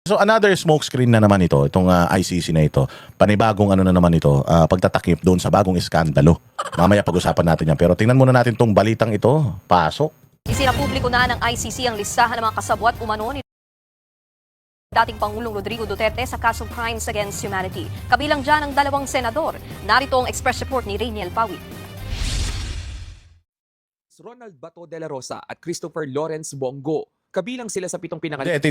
So another smokescreen na naman ito, itong ICC na ito. Panibagong ano na naman ito, pagtatakip doon sa bagong iskandalo. Mamaya pag-usapan natin yan. Pero tingnan muna natin itong balitang ito. Pasok. Isinapubliko na ng ICC ang listahan ng mga kasabwat umano ni dating Pangulong Rodrigo Duterte sa kasong Crimes Against Humanity. Kabilang dyan ang 2 senador. Narito ang express report ni Rainiel Pawi. Ronald Bato de la Rosa at Christopher Lawrence Bongo. Kabilang sila sa 7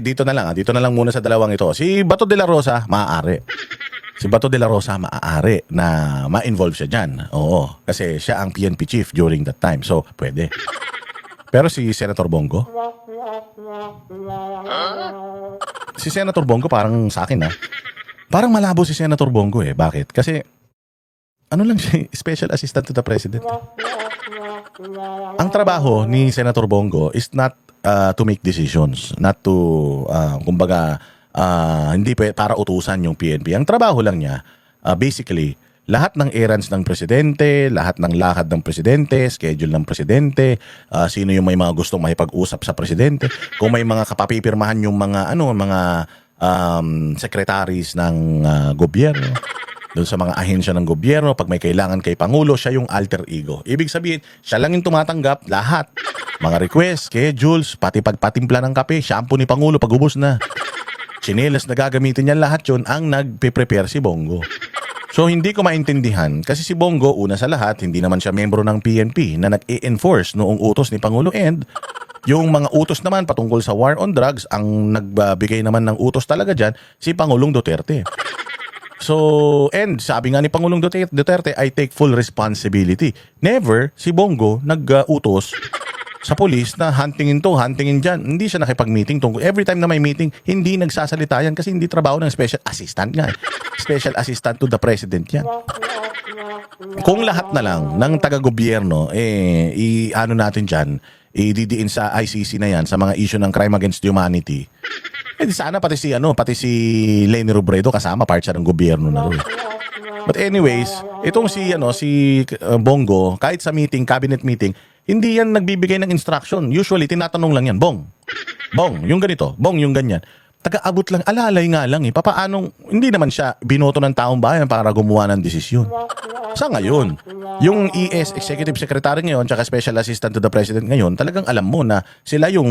Dito na lang muna sa dalawang ito. Si Bato de la Rosa, maaari. Si Bato de la Rosa, maaari na ma-involve siya dyan. Oo, kasi siya ang PNP chief during that time. So, pwede. Pero si Senator Bongo? Si Senator Bongo parang sa akin parang malabo si Senator Bongo eh. Bakit? Kasi ano lang siya, special assistant to the president. Ang trabaho ni Senator Bongo is not to make decisions, not to kumbaga hindi para utusan yung PNP. Ang trabaho lang niya basically lahat ng errands ng presidente, lahat ng lakad ng presidente, schedule ng presidente, sino yung may mga gustong makipag-usap sa presidente, kung may mga kapapipirmahan yung mga secretaries ng gobyerno, doon sa mga ahensya ng gobyerno, pag may kailangan kay Pangulo, siya yung alter ego. Ibig sabihin, siya lang yung tumatanggap lahat. Mga request, schedules, pati pagpatimpla ng kape, shampoo ni Pangulo pag ubos na. Chinelas na gagamitin niya, lahat yun ang nagpe-prepare si Bongo. So hindi ko maintindihan kasi si Bongo una sa lahat hindi naman siya membro ng PNP na nag-e-enforce noong utos ni Pangulo, and yung mga utos naman patungkol sa war on drugs, ang nagbibigay naman ng utos talaga dyan si Pangulong Duterte. So, and sabi nga ni Pangulong Duterte, I take full responsibility. Never si Bongo nag-utos sa polis na huntingin to, huntingin dyan. Hindi siya nakipag-meeting tungkol. Every time na may meeting, hindi nagsasalita yan kasi hindi trabaho ng special assistant nga. Special assistant to the president yan. Kung lahat na lang ng taga-gobyerno, i-ano natin dyan, ididiin sa ICC na yan, sa mga issue ng crime against humanity, sana pati si Leni Robredo kasama, part siya ng gobyerno na rin. But anyways, itong si Bongo, kahit sa meeting, cabinet meeting, hindi yan nagbibigay ng instruction. Usually, tinatanong lang yan, Bong, yung ganito, Bong, yung ganyan. Taga-abot lang, alalay nga lang papaanong, hindi naman siya binoto ng taong bayan para gumawa ng desisyon. Sa ngayon, yung ES, Executive Secretary ngayon, tsaka Special Assistant to the President ngayon, talagang alam mo na sila yung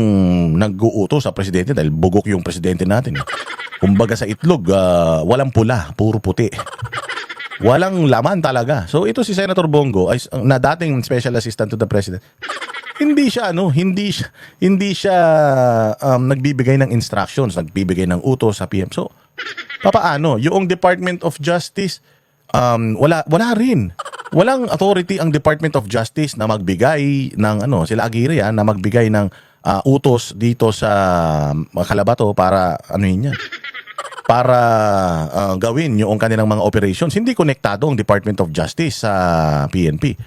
nag-uuto sa Presidente dahil bugok yung Presidente natin. Kumbaga sa itlog, walang pula, puro puti. Walang laman talaga. So ito si Senator Bongo ay na dating Special Assistant to the President. Hindi siya nagbibigay ng instructions, nagbibigay ng utos sa PM. So papaano yung Department of Justice wala rin. Walang authority ang Department of Justice na magbigay ng sila Aguirre na magbigay ng utos dito sa Calabato para yan. Para gawin yung kanilang mga operations. Hindi konektado ang Department of Justice sa PNP.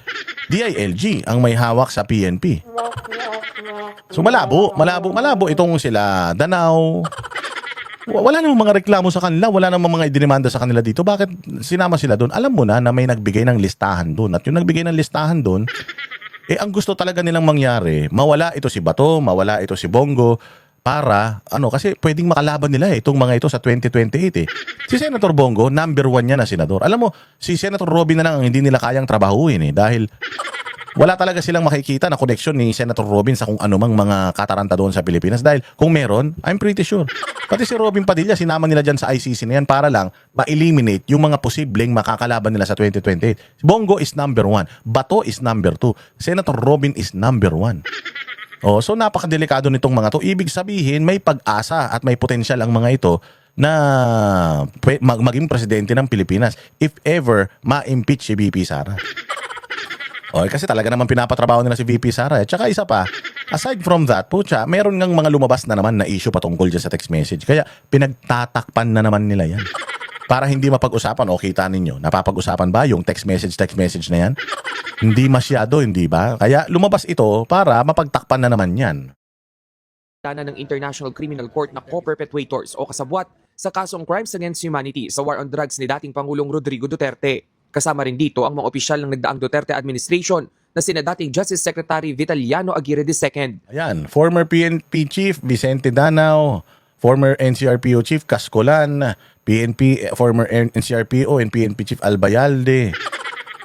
DILG ang may hawak sa PNP. So malabo itong sila Danao. Wala namang mga reklamo sa kanila, wala namang mga idinimanda sa kanila dito. Bakit sinama sila doon? Alam mo na may nagbigay ng listahan doon. At yung nagbigay ng listahan doon, ang gusto talaga nilang mangyari, mawala ito si Bato, mawala ito si Bongo, para, kasi pwedeng makalaban nila itong mga ito sa 2028 Si Senator Bongo, number 1 niya na senador. Alam mo, si Senator Robin na lang ang hindi nila kayang trabahuin dahil wala talaga silang makikita na connection ni Senator Robin sa kung anumang mga kataranta doon sa Pilipinas. Dahil kung meron, I'm pretty sure. Pati si Robin Padilla, sinama nila dyan sa ICC na yan para lang ma-eliminate yung mga posibleng makakalaban nila sa 2028. Bongo is number 1. Bato is number 2. Senator Robin is number 1. So napakadelikado nitong mga to. Ibig sabihin, may pag-asa at may potensyal ang mga ito na maging presidente ng Pilipinas if ever ma-impeach si VP Sara. Kasi talaga naman pinapatrabaho nila si VP Sara. Tsaka isa pa, aside from that, meron ngang mga lumabas na naman na issue patungkol dyan sa text message. Kaya pinagtatakpan na naman nila yan. Para hindi mapag-usapan, kita ninyo, napapag-usapan ba yung text message na yan? Hindi masyado, hindi ba? Kaya lumabas ito para mapagtakpan na naman yan. Ng International Criminal Court na co-perpetrators o kasabwat sa kasong Crimes Against Humanity sa war on drugs ni dating Pangulong Rodrigo Duterte. Kasama rin dito ang mga opisyal ng nagdaang Duterte administration na sina dating Justice Secretary Vitaliano Aguirre II. Ayan, former PNP Chief Vicente Danao, former NCRPO Chief Cascolan, former NCRPO and PNP Chief Albayalde,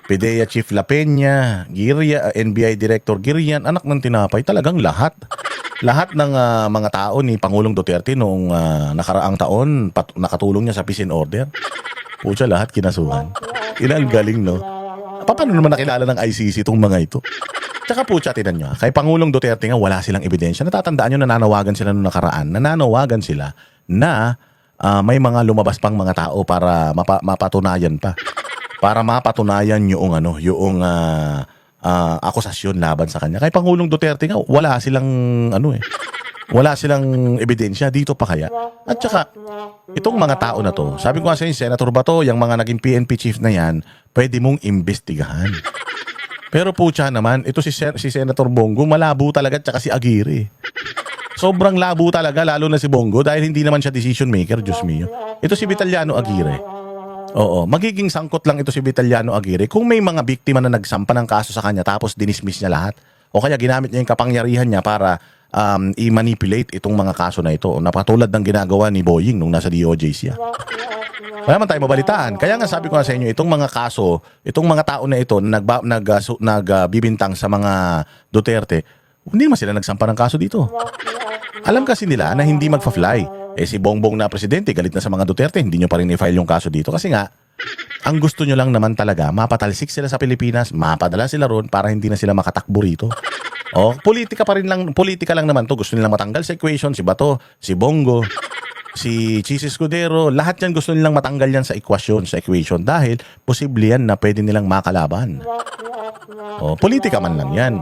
PDEA Chief La Peña, Giria, NBI Director Girian, anak ng tinapay, talagang lahat. Lahat ng mga tao ni Pangulong Duterte noong nakaraang taon, nakatulong niya sa peace and order. Pucha, lahat kinasuhan. Ang galing, no? Paano naman nakilala ng ICC itong mga ito? Tsaka pucha, tinan nyo, kay Pangulong Duterte nga wala silang ebidensya. Natatandaan nyo, nananawagan sila noong nakaraan. Nananawagan sila na may mga lumabas pang mga tao para mapatunayan pa. Para mapatunayan yung akusasyon laban sa kanya. Kay Pangulong Duterte nga wala silang wala silang ebidensya dito pa kaya. At saka itong mga tao na to, sabi ko nga sa inyo, Senator Bato, yung mga naging PNP chief na yan, pwede mong imbestigahan. Pero pucha naman, ito si Senator Bongo, malabo talaga, tsaka si Aguirre. Sobrang labo talaga, lalo na si Bongo, dahil hindi naman siya decision maker, Diyos mio. Ito si Vitaliano Aguirre. Oo, magiging sangkot lang ito si Vitaliano Aguirre kung may mga biktima na nagsampa ng kaso sa kanya tapos dinismiss niya lahat. O kaya ginamit niya yung kapangyarihan niya para i-manipulate itong mga kaso na ito. Napatulad ng ginagawa ni Boying nung nasa DOJ siya. Wala man tayo mabalitaan. Kaya nga sabi ko nga sa inyo, itong mga kaso, itong mga tao na ito na nagbibintang sa mga Duterte, hindi naman sila nagsampa ng kaso dito. Alam kasi nila na hindi magfa-fly. Si Bongbong na presidente, galit na sa mga Duterte, hindi nyo pa rin i-file yung kaso dito. Kasi nga, ang gusto nyo lang naman talaga, mapatalsik sila sa Pilipinas, mapadala sila ron para hindi na sila makatakbo rito. Politika lang naman to. Gusto nilang matanggal sa equation, si Bato, si Bongo, si Chis Escudero, lahat yan gusto nilang matanggal yan sa equation dahil posible yan na pwede nilang makalaban. Politika man lang yan.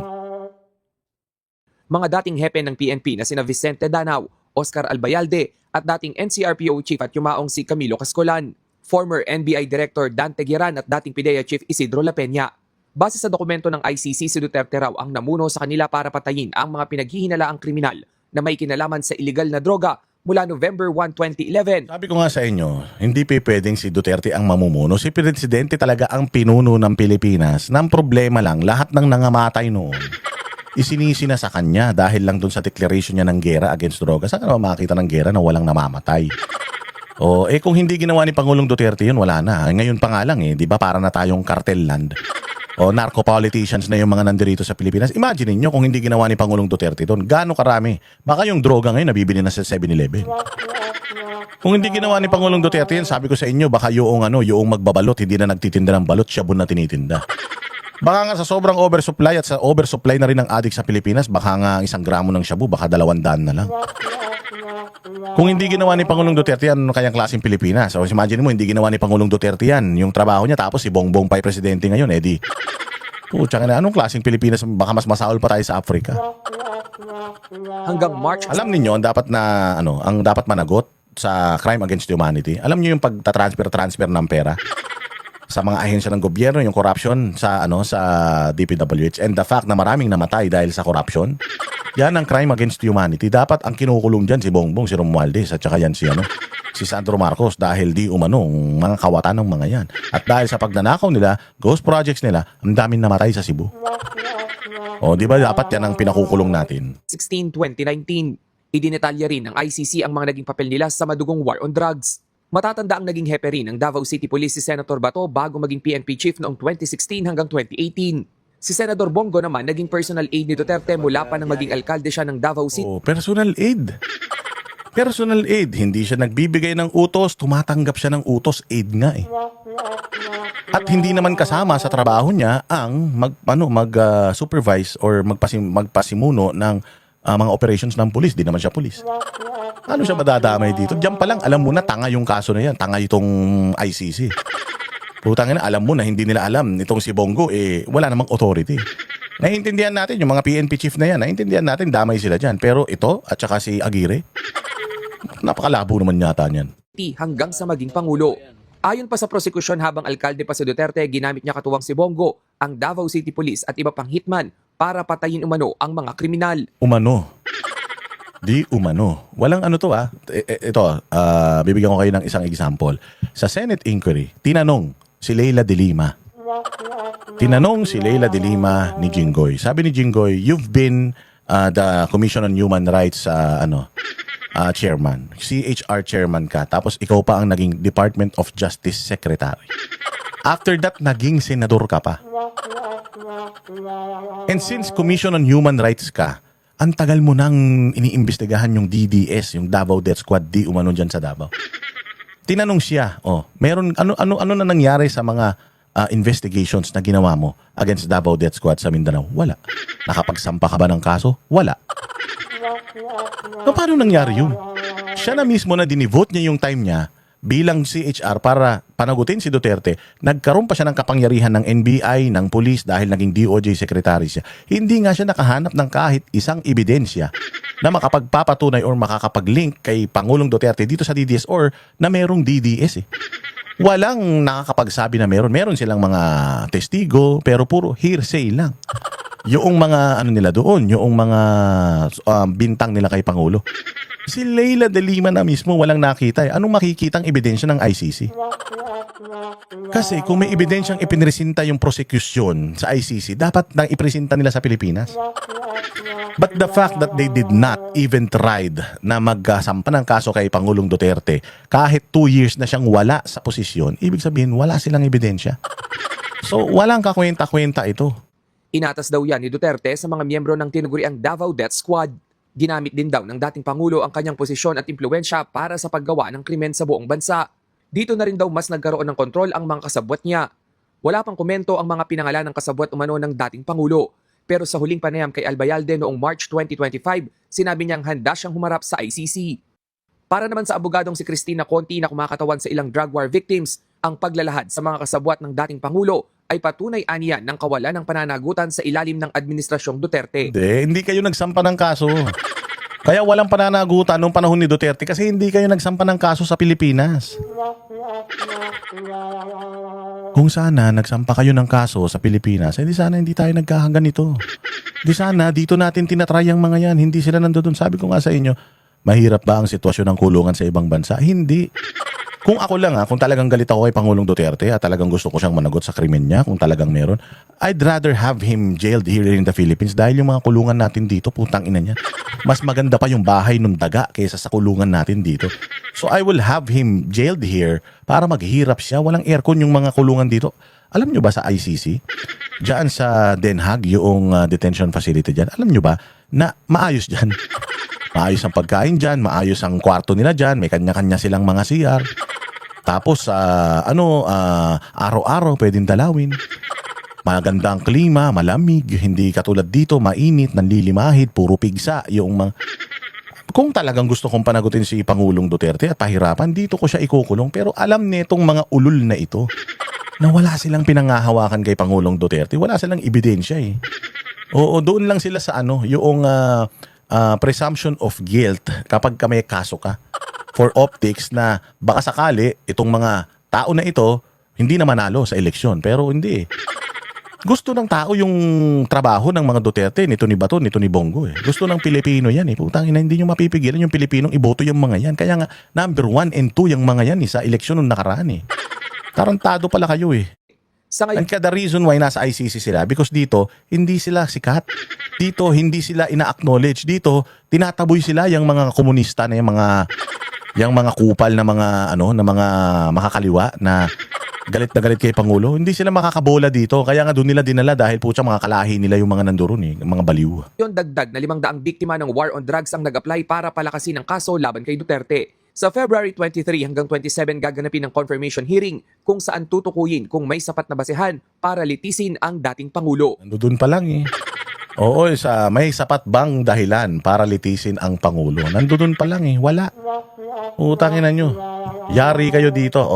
Mga dating hepe ng PNP na sina Vicente Danao, Oscar Albayalde at dating NCRPO Chief at yumaong si Camilo Cascolan, former NBI Director Dante Giran at dating PDEA Chief Isidro La Peña. Base sa dokumento ng ICC, si Duterte raw ang namuno sa kanila para patayin ang mga pinaghihinalaang kriminal na may kinalaman sa iligal na droga mula November 1, 2011. Sabi ko nga sa inyo, hindi pwedeng si Duterte ang mamumuno. Si Presidente talaga ang pinuno ng Pilipinas. Nang problema lang, lahat ng nangamatay noon, isinisi na sa kanya dahil lang dun sa declaration niya ng gera against droga. Saan ka naman makakita ng gera na walang namamatay? Kung hindi ginawa ni Pangulong Duterte yun, wala na. Ngayon pa nga lang di ba para na tayong cartel land? Narco-politicians na yung mga nandirito sa Pilipinas. Imagine niyo kung hindi ginawa ni Pangulong Duterte doon, gaano karami. Baka yung droga ngayon nabibili na sa 7-Eleven. Kung hindi ginawa ni Pangulong Duterte yan, sabi ko sa inyo, baka yung magbabalot, hindi na nagtitinda ng balot, shabu na tinitinda. Baka nga sa sobrang oversupply at sa oversupply na rin ng addict sa Pilipinas, baka nga 1 gramo ng shabu, baka 200 na lang. Kung hindi ginawa ni Pangulong Duterte yan, ano kayang klaseng Pilipinas? Imagine mo, hindi ginawa ni Pangulong Duterte yan, yung trabaho niya, tapos si Bongbong pa presidente ngayon, edi. Pucha na, anong klaseng Pilipinas? Baka mas masaol pa tayo sa Africa. Hanggang March. Alam niyo ang dapat managot sa crime against humanity. Alam niyo yung pagta-transfer ng pera sa mga ahensya ng gobyerno, yung corruption sa DPWH, and the fact na maraming namatay dahil sa corruption. Yan ang crime against humanity. Dapat ang kinukulong diyan si Bongbong, si Romualdez, at saka yan si Sandro Marcos dahil di umanong mga kawatan ng mga yan. At dahil sa pagnanakaw nila, ghost projects nila, ang daming namatay sa Cebu. Di ba dapat yan ang pinakukulong natin? 2019, idinetalya rin ng ICC ang mga naging papel nila sa madugong war on drugs. Matatanda ang naging hepe rin ng Davao City Police si Senator Bato bago maging PNP chief noong 2016 hanggang 2018. Si Senador Bongo naman naging personal aide ni Duterte mula pa nang maging alkalde siya ng Davao City. Personal aide. Personal aide. Hindi siya nagbibigay ng utos, tumatanggap siya ng utos, aide nga At hindi naman kasama sa trabaho niya ang mag-supervise or magpasimuno ng mga operations ng pulis. Di naman siya pulis. Ano siya madadamay dito? Diyan pa lang, alam mo na, tanga yung kaso na yan. Tanga itong ICC. Putang ina, alam mo na hindi nila alam. Itong si Bongo, wala namang authority. Naiintindihan natin, yung mga PNP chief na yan, naiintindihan natin, damay sila dyan. Pero ito, at saka si Aguirre, napakalabo naman yata niyan. Hanggang sa maging Pangulo. Ayon pa sa prosekusyon, habang alkalde pa si Duterte, ginamit niya katuwang si Bongo, ang Davao City Police at iba pang hitman para patayin umano ang mga kriminal. Di umano. Walang bibigyan ko kayo ng isang example. Sa Senate inquiry, tinanong si Leila de Lima ni Jinggoy. Sabi ni Jinggoy, you've been the Commission on Human Rights chairman. CHR chairman ka. Tapos ikaw pa ang naging Department of Justice Secretary. After that, naging senador ka pa. And since Commission on Human Rights ka, ang tagal mo nang iniimbestigahan yung DDS, yung Davao Death Squad, di umano dyan sa Davao. Tinanong siya, meron ano na nangyari sa mga investigations na ginawa mo against Davao Death Squad sa Mindanao? Wala. Nakapagsampa ka ba ng kaso? Wala. Paano nangyari yun? Siya na mismo na dinivote niya yung time niya bilang CHR para panagutin si Duterte. Nagkaroon pa siya ng kapangyarihan ng NBI, ng police dahil naging DOJ secretary siya. Hindi nga siya nakahanap ng kahit isang ebidensya na makapagpapatunay or makakapag-link kay Pangulong Duterte dito sa DDS or na merong DDS eh. Walang nakakapagsabi na meron. Meron silang mga testigo pero puro hearsay lang. Yung mga nila doon, yung mga bintang nila kay Pangulo. Si Leila de Lima na mismo walang nakita eh. Anong makikitang ebidensya ng ICC? Kasi kung may ebidensyang ipinresenta yung prosecution sa ICC, dapat nang ipresenta nila sa Pilipinas. But the fact that they did not even tried na magsampa ng kaso kay Pangulong Duterte, kahit 2 years na siyang wala sa posisyon, ibig sabihin wala silang ebidensya. So walang kakwenta-kwenta ito. Inatas daw yan ni Duterte sa mga miyembro ng tinuguriang Davao Death Squad. Ginamit din daw ng dating Pangulo ang kanyang posisyon at impluensya para sa paggawa ng krimen sa buong bansa. Dito na rin daw mas nagkaroon ng kontrol ang mga kasabwat niya. Wala pang komento ang mga pinangalan ng kasabwat umano ng dating Pangulo. Pero sa huling panayam kay Albayalde noong March 2025, sinabi niyang handa siyang humarap sa ICC. Para naman sa abogadong si Cristina Conti na kumakatawan sa ilang drug war victims, ang paglalahad sa mga kasabwat ng dating Pangulo ay patunay aniyan ng kawalan ng pananagutan sa ilalim ng Administrasyong Duterte. Hindi kayo nagsampa ng kaso. Kaya walang pananagutan noong panahon ni Duterte kasi hindi kayo nagsampa ng kaso sa Pilipinas. Kung sana nagsampa kayo ng kaso sa Pilipinas, hindi sana hindi tayo nagkakaganito. Di sana dito natin tinatry ang mga yan. Hindi sila nandoon. Sabi ko nga sa inyo, mahirap ba ang sitwasyon ng kulungan sa ibang bansa? Hindi. Kung ako lang kung talagang galit ako kay Pangulong Duterte at talagang gusto ko siyang managot sa krimen niya, kung talagang meron, I'd rather have him jailed here in the Philippines dahil yung mga kulungan natin dito, putang ina niya. Mas maganda pa yung bahay nung daga kaysa sa kulungan natin dito. So I will have him jailed here para maghirap siya. Walang aircon yung mga kulungan dito. Alam nyo ba sa ICC, diyan sa Den Haag, yung detention facility diyan, alam nyo ba na maayos diyan? Maayos ang pagkain diyan, maayos ang kwarto nila diyan, may kanya-kanya silang mga CR. Tapos araw-araw pwedeng dalawin. Maganda ang klima, malamig, hindi katulad dito, mainit, nanlilimahid, puro pigsa. Kung talagang gusto kong panagutin si Pangulong Duterte at pahirapan, dito ko siya ikukulong. Pero alam nitong mga ulul na ito na wala silang pinangahawakan kay Pangulong Duterte. Wala silang ebidensya eh. Oo, doon lang sila sa yung presumption of guilt kapag may kaso ka. For optics na baka sakali itong mga tao na ito hindi na manalo sa eleksyon. Pero hindi eh. Gusto ng tao yung trabaho ng mga Duterte, nito ni Bato, nito ni Bongo eh. Gusto ng Pilipino yan eh. Putang ina, hindi nyo mapipigilan yung Pilipinong iboto yung mga yan. Kaya nga, number 1 and 2 yung mga yan eh, sa eleksyon nung nakaraan eh. Tarantado pala kayo eh. Sa ngayon, And the reason why nasa ICC sila, because dito, hindi sila sikat. Dito, hindi sila ina-acknowledge. Dito, tinataboy sila yung mga komunista na yung mga kupal na mga na mga makakaliwa na galit kay Pangulo. Hindi sila makakabola dito. Kaya nga doon nila dinala dahil putya mga kalahi nila yung mga nandoon eh, mga baliw. yung dagdag na 500 biktima ng war on drugs ang nag-apply para palakasin ang kaso laban kay Duterte. Sa February 23 hanggang 27 gaganapin ang confirmation hearing kung saan tutukuyin kung may sapat na basehan para litisin ang dating Pangulo. Nandoon pa lang eh. Oo, may sapat bang dahilan para litisin ang Pangulo? Nandoon pa lang eh. Wala. Utangin na nyo. Yari kayo dito.